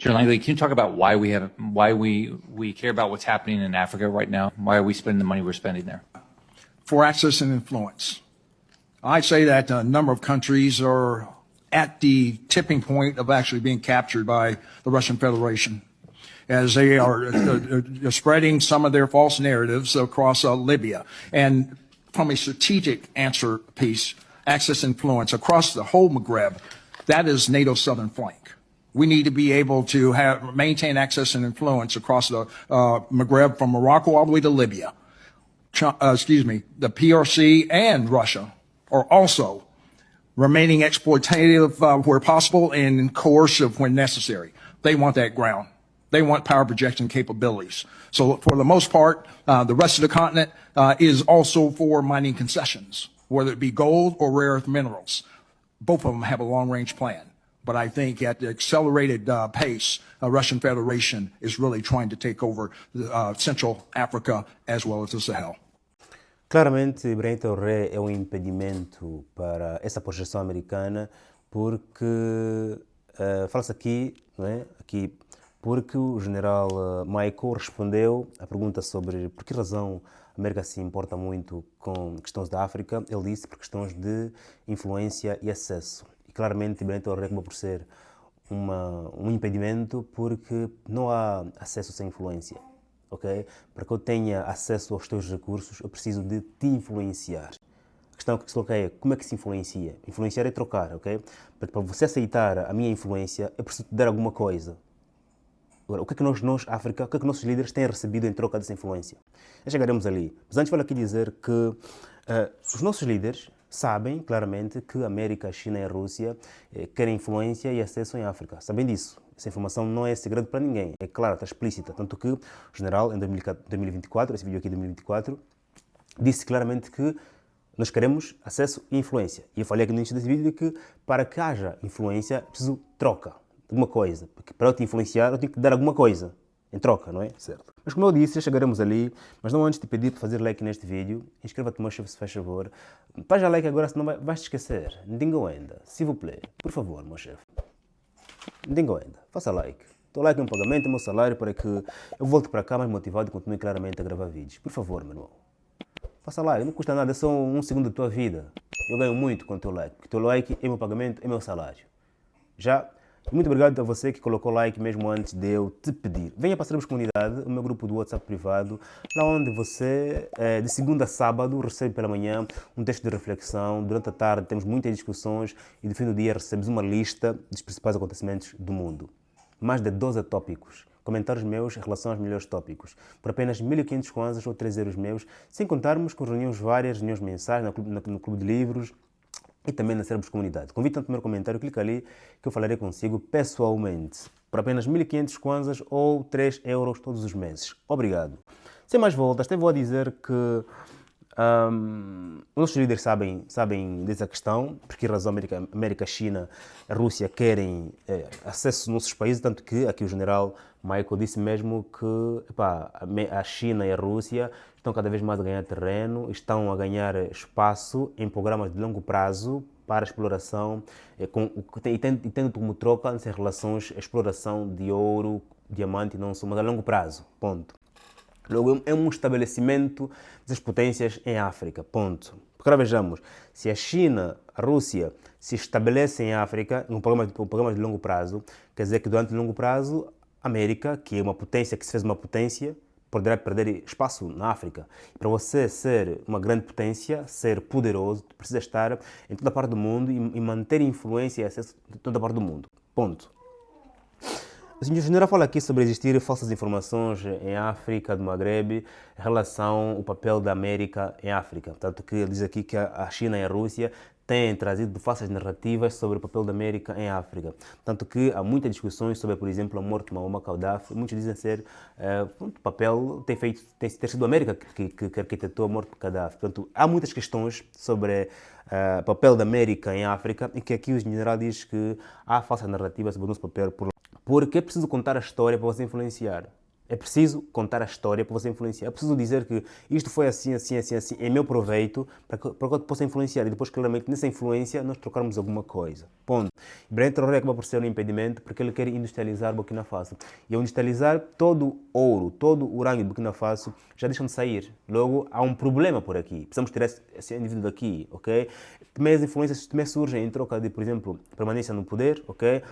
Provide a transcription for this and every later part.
Sure, Langley, can you talk about why we care about what's happening in Africa right now? Why are we spending the money we're spending there? For access and influence. I say that a number of countries are at the tipping point of actually being captured by the Russian Federation, as they are spreading some of their false narratives across Libya. And from a strategic answer piece, access influence across the whole Maghreb, that is NATO's southern flank. We need to be able to maintain access and influence across the Maghreb from Morocco all the way to Libya. The PRC and Russia are also remaining exploitative where possible and coercive when necessary. They want that ground. They want power projection capabilities. So for the most part, the rest of the continent is also for mining concessions, whether it be gold or rare earth minerals. Both of them have a long-range plan. But I think at the accelerated pace, the Russian Federation is really trying to take over Central Africa as well as the Sahel. Claramente, Ibrahim Traoré é um impedimento para essa projeção americana, porque fala-se aqui, não é? Aqui, porque o general Michael respondeu à pergunta sobre por que razão a América se importa muito com questões da África. Ele disse por questões de influência e acesso. E claramente, Ibrahim Traoré acaba por ser um impedimento, porque não há acesso sem influência. Okay? Para que eu tenha acesso aos teus recursos, eu preciso de te influenciar. A questão que se coloca é como é que se influencia? Influenciar é trocar, ok? Para você aceitar a minha influência, eu preciso te dar alguma coisa. Agora, o que é que nós, África, o que é que nossos líderes têm recebido em troca dessa influência? Já chegaremos ali. Mas antes vale aqui dizer que os nossos líderes sabem claramente que a América, a China e a Rússia querem influência e acesso em África. Sabem disso. Essa informação não é segredo para ninguém. É claro, está explícita. Tanto que o general, em 2024, esse vídeo aqui de 2024, disse claramente que nós queremos acesso e influência. E eu falei aqui no início desse vídeo que para que haja influência, preciso troca. Alguma coisa. Porque para eu te influenciar, eu tenho que te dar alguma coisa. Em troca, não é? Certo. Mas como eu disse, já chegaremos ali. Mas não antes de pedir para fazer like neste vídeo, inscreva-te, meu chefe, se faz favor. Faz já like agora, senão vais te esquecer. Ndingo ainda. S'il vous plaît. Por favor, meu chefe. Ndingo ainda. Faça like. O like é um pagamento, é meu salário para que eu volte para cá mais motivado e continue claramente a gravar vídeos. Por favor, meu irmão. Faça like. Não custa nada, é só um segundo da tua vida. Eu ganho muito com o teu like. Porque o teu like é meu pagamento, é meu salário. Já? Muito obrigado a você que colocou like mesmo antes de eu te pedir. Venha para Sermos Comunidade, o meu grupo do WhatsApp privado, lá onde você, de segunda a sábado, recebe pela manhã um texto de reflexão. Durante a tarde temos muitas discussões e no fim do dia recebes uma lista dos principais acontecimentos do mundo. Mais de 12 tópicos. Comentários meus em relação aos melhores tópicos. Por apenas 1.500 kwanzas ou 3 euros meus, sem contarmos com reuniões várias, reuniões mensais no Clube de Livros, e também na Sermos Comunidade. Convido no primeiro comentário, clica ali que eu falarei consigo pessoalmente. Por apenas 1.500 kwanzas ou 3 euros todos os meses. Obrigado. Sem mais voltas, até vou dizer que os nossos líderes sabem dessa questão, por que razão a América, China, a Rússia querem acesso aos nossos países, tanto que aqui o general Michael disse mesmo que a China e a Rússia estão cada vez mais a ganhar terreno, estão a ganhar espaço em programas de longo prazo para exploração e tendo como troca nessas relações a exploração de ouro, diamante e não só, mas a longo prazo, ponto. Logo, é um estabelecimento das potências em África, ponto. Porque agora vejamos, se a China, a Rússia se estabelecem em África, em um programa de longo prazo, quer dizer que durante o longo prazo, a América, que é uma potência que se fez uma potência, poderá perder espaço na África. E para você ser uma grande potência, ser poderoso, precisa estar em toda a parte do mundo e manter influência e acesso em toda a parte do mundo, ponto. O senhor general fala aqui sobre existir falsas informações em África, do Maghreb, em relação ao papel da América em África. Tanto que ele diz aqui que a China e a Rússia têm trazido falsas narrativas sobre o papel da América em África. Tanto que há muitas discussões sobre, por exemplo, a morte de Muammar Gaddafi. Muitos dizem ser o papel ter sido a América que arquitetou a morte de Gaddafi. Portanto, há muitas questões sobre o papel da América em África e que aqui o general diz que há falsas narrativas sobre o nosso papel porque é preciso contar a história para você influenciar. É preciso contar a história para você influenciar. É preciso dizer que isto foi assim, assim, assim, assim, em meu proveito, para que eu possa influenciar. E depois, claramente, nessa influência, nós trocarmos alguma coisa. Ponto. Ibrahim Traoré acaba por ser um impedimento porque ele quer industrializar Burkina Faso. E ao industrializar, todo o ouro, todo o urânio de Burkina Faso já deixam de sair. Logo, há um problema por aqui. Precisamos tirar esse indivíduo daqui, ok? Também as influências também surgem em troca de, por exemplo, permanência no poder, ok?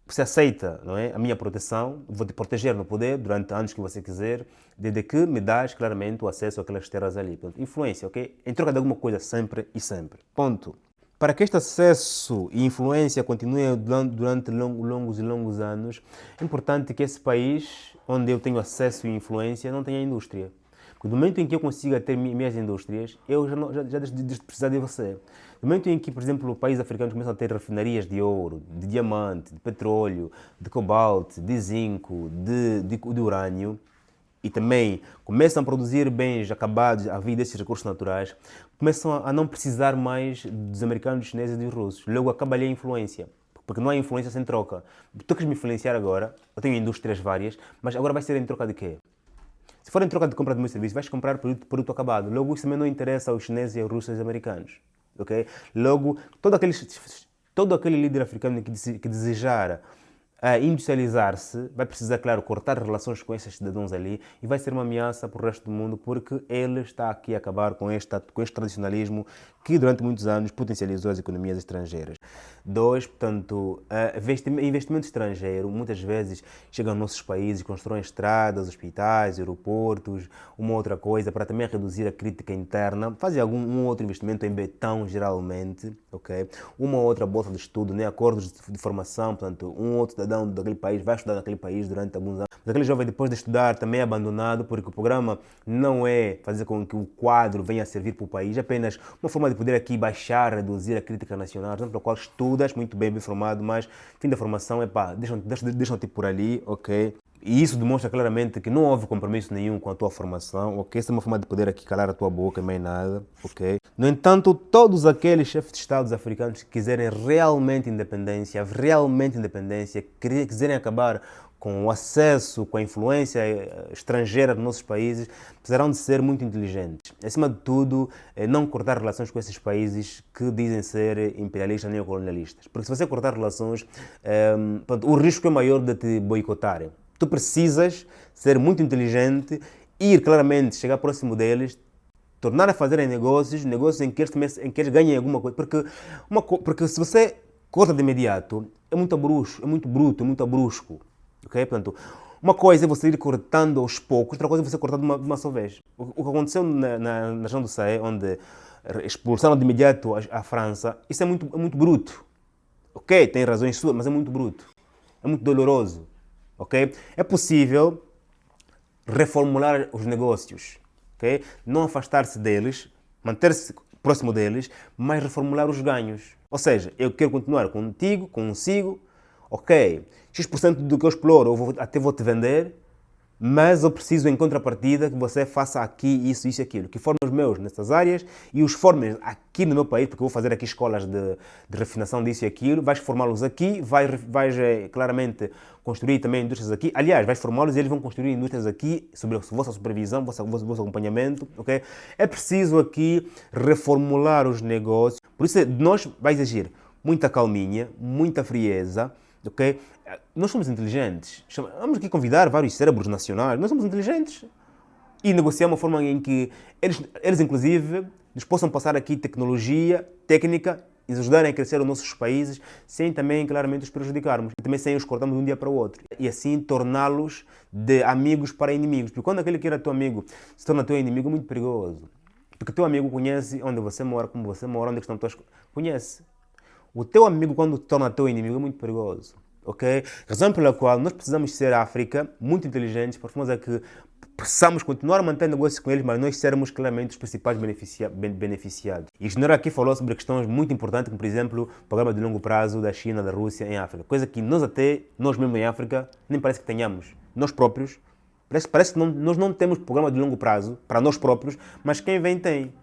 Você aceita, não é, a minha proteção, vou te proteger no poder durante anos que você quiser, desde que me dás claramente o acesso àquelas terras ali. Portanto, influência, ok? Em troca de alguma coisa, sempre e sempre. Ponto. Para que este acesso e influência continuem durante longos e longos anos, é importante que esse país, onde eu tenho acesso e influência, não tenha indústria. Porque do momento em que eu consiga ter minhas indústrias, eu já deixo de precisar de você. No momento em que, por exemplo, países africanos começam a ter refinarias de ouro, de diamante, de petróleo, de cobalto, de zinco, de urânio, e também começam a produzir bens acabados à vida desses recursos naturais, começam a não precisar mais dos americanos, dos chineses e dos russos. Logo acaba ali a influência. Porque não há influência sem troca. Tu queres me influenciar agora, eu tenho indústrias várias, mas agora vai ser em troca de quê? Se for em troca de compra de meu serviço, vais comprar produto acabado. Logo, isso também não interessa aos chineses e aos russos e aos americanos. Okay? Logo, todo aquele líder africano que desejar industrializar-se vai precisar, claro, cortar relações com esses cidadãos ali e vai ser uma ameaça para o resto do mundo porque ele está aqui a acabar com este tradicionalismo que durante muitos anos potencializou as economias estrangeiras. Dois, portanto, investimento estrangeiro muitas vezes chega aos nossos países, constroem estradas, hospitais, aeroportos, uma outra coisa para também reduzir a crítica interna, fazem um outro investimento em betão geralmente, ok? Uma outra bolsa de estudo, né? Acordos de formação, portanto, um outro cidadão daquele país vai estudar naquele país durante alguns anos. Mas aquele jovem depois de estudar também é abandonado porque o programa não é fazer com que o quadro venha a servir para o país, é apenas uma forma de poder aqui baixar, reduzir a crítica nacional, pelo qual estudas muito bem formado, mas fim da formação é pá, deixam-te por ali, ok? E isso demonstra claramente que não houve compromisso nenhum com a tua formação, ok? Essa é uma forma de poder aqui calar a tua boca e mais nada, ok? No entanto, todos aqueles chefes de Estados africanos que quiserem realmente independência, quiserem acabar com o acesso, com a influência estrangeira dos nossos países, precisarão de ser muito inteligentes. Acima de tudo, não cortar relações com esses países que dizem ser imperialistas nem colonialistas. Porque se você cortar relações, o risco é maior de te boicotarem. Tu precisas ser muito inteligente, ir claramente, chegar próximo deles, tornar a fazerem negócios em que eles ganhem alguma coisa. Porque se você corta de imediato, é muito bruto, é muito brusco. Okay? Portanto, uma coisa é você ir cortando aos poucos, outra coisa é você cortar de uma só vez. O que aconteceu na região do Sahel, onde expulsaram de imediato a França, isso é muito bruto. Ok, tem razões suas, mas é muito bruto. É muito doloroso. Okay? É possível reformular os negócios. Okay? Não afastar-se deles, manter-se próximo deles, mas reformular os ganhos. Ou seja, eu quero continuar consigo, ok, X% do que eu exploro eu até vou te vender, mas eu preciso em contrapartida que você faça aqui isso e aquilo, que forme os meus nessas áreas e os formes aqui no meu país, porque eu vou fazer aqui escolas de refinação disso e aquilo, vais formá-los aqui, vais claramente construir também indústrias aqui, aliás, vais formá-los e eles vão construir indústrias aqui, sob a vossa supervisão, vosso acompanhamento, ok? É preciso aqui reformular os negócios, por isso nós vai exigir muita calminha, muita frieza, ok? Nós somos inteligentes. Vamos aqui convidar vários cérebros nacionais. Nós somos inteligentes. E negociar uma forma em que eles inclusive, nos possam passar aqui tecnologia, técnica, e ajudarem a crescer os nossos países, sem também, claramente, os prejudicarmos. E também sem os cortarmos de um dia para o outro. E assim, torná-los de amigos para inimigos. Porque quando aquele que era teu amigo se torna teu inimigo, é muito perigoso. Porque teu amigo conhece onde você mora, como você mora, onde estão tuas... Conhece. O teu amigo, quando se torna teu inimigo, é muito perigoso. Okay? Razão pela qual nós precisamos ser África muito inteligentes, para que precisamos continuar a manter negócios com eles, mas nós sermos claramente os principais beneficiados. E o senhor aqui falou sobre questões muito importantes, como por exemplo o programa de longo prazo da China, da Rússia em África, coisa que nós mesmos em África, nem parece que tenhamos. Nós próprios, parece que nós não temos programa de longo prazo para nós próprios, mas quem vem tem.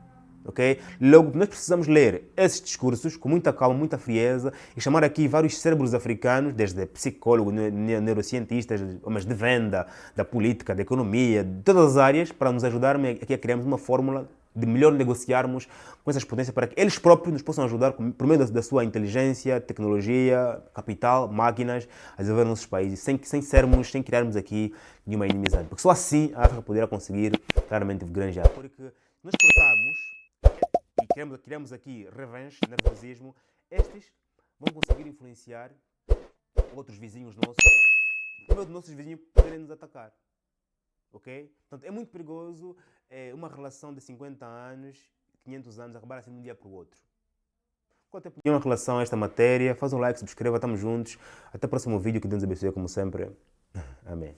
ok? Logo, nós precisamos ler esses discursos com muita calma, muita frieza e chamar aqui vários cérebros africanos, desde psicólogos, neurocientistas, homens de venda, da política, da economia, de todas as áreas, para nos ajudarem aqui a criarmos uma fórmula de melhor negociarmos com essas potências para que eles próprios nos possam ajudar por meio da sua inteligência, tecnologia, capital, máquinas, a desenvolver nossos países, sem criarmos aqui nenhuma inimizade. Porque só assim a África poderá conseguir claramente granjear. Porque nós exportarmos e criamos aqui revanche, nervosismo, estes vão conseguir influenciar outros vizinhos nossos, por meio dos nossos vizinhos poderem nos atacar. Ok? Portanto, é muito perigoso uma relação de 50 anos, 500 anos, acabar assim de um dia para o outro. Qual a tua opinião em relação a esta matéria? Faz um like, subscreva, estamos juntos. Até o próximo vídeo, que Deus abençoe como sempre. Amém.